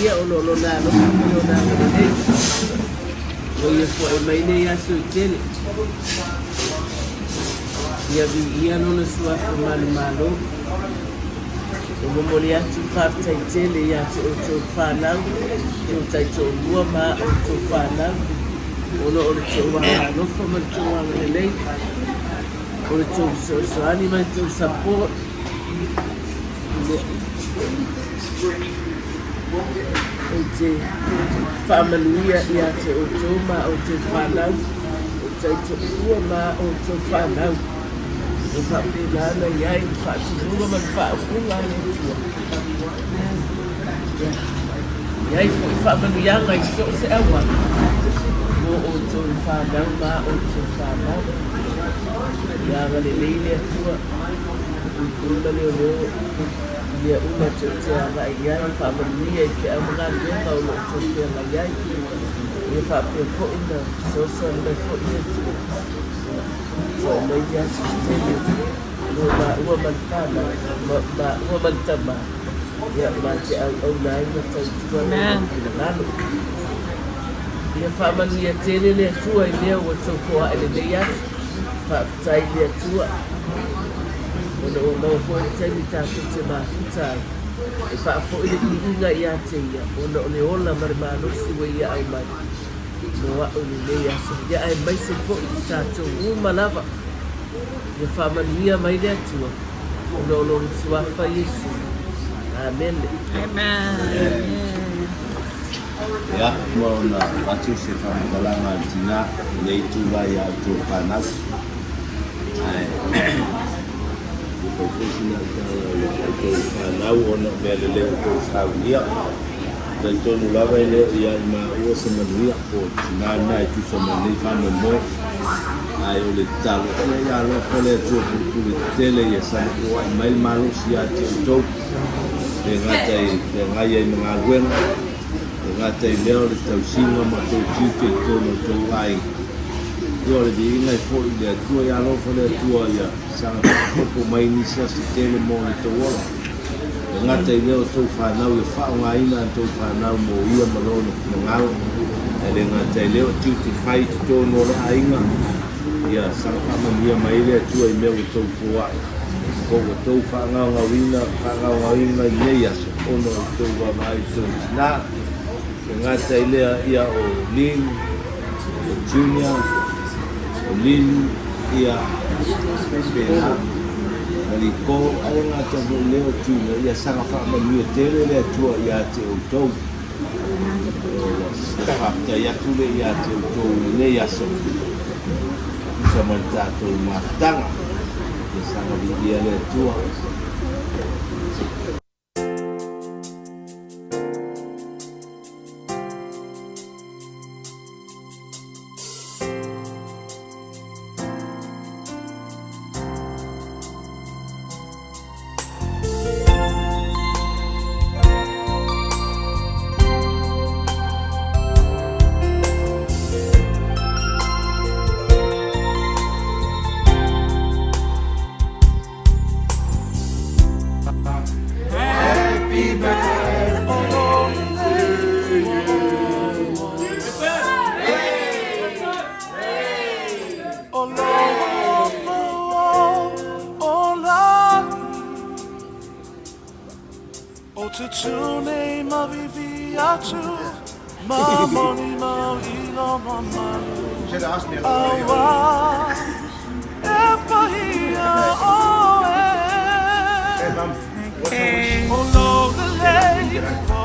ia o lo na lo na nei o ia fo e mai nei asu tele ia vi ia no sua malo o momoli atu whaatai tele ia te o tō whanau o tai tō lua ma o tō whanau o no o le tō wanga nofa ma le tō wanga lei o le tō soani ma le tō support o te whaamanuia ia te o tō ma o tō whanau o tai tō lua ma o tō whanau o whaapilana iai whaatulunga ma le whaapunga o tua iai whaamanuianga i so se awa o tō whanau ma o tō whanau ia ngale leile atua Uma leo ia uma te aga iai whaamanuia i te amanga luenga o lo tō whianga iai ia whaapia fōina sosa mai fōina tua so mai ia sistemi ma ua mantana ma ua mantama ia ma te au nai ma tau tua ina ngalo ia whaamanuia tēne le atua i leo o tō whoa ele le iasi whaapitai le atua ona o mau fo i tani tātou te mafutai e whaafo i le inga i a te ia ona o le ola marimanusi wa ia au mai no a o le lei aso ia ai mai se fo i tātou umalawa ia whaamanuia mai le atua ona o lo suafa Yesu Amen. Amen. Ya, mau na atu se whamakalanga tina nei tuwa ia tō whanau professional tau whanau ona mea le leo tō whaunia tai tonu lawa i leo ia i ma ua sa manuia o tina nai tu sa manei whanu moe ai o le talo ia ia loko le tō pukuri tele ia sana kua i mail malusi ia te tau e ngai ai mga luenga e ngata i leo le tausinga ma tau tike i tono tau ai Io le di inga i fōi le atua i alofa le atua ia sanga popo mai nisa si tele mo le tau ola. E ngata i leo tau whanau i whaonga ina an tau whanau mo ia malona na ngalo. E le ngata i leo tiuti whai ti tono le ainga. Ia sanga whamania mai le atua i mea o tau fuai. Koko tau whangau ina i nei aso. Ono i tau wa mai tau tina. E ngata i lea ia o Lin, o Junior, o Lilu ia pena aliko ale ngata mo leo tuna ia sanga whaamanuia tele le atua ia te outou hafta ia tule ia te outou nei aso isa man tātou maftanga ia sanga vidia le atua Okay.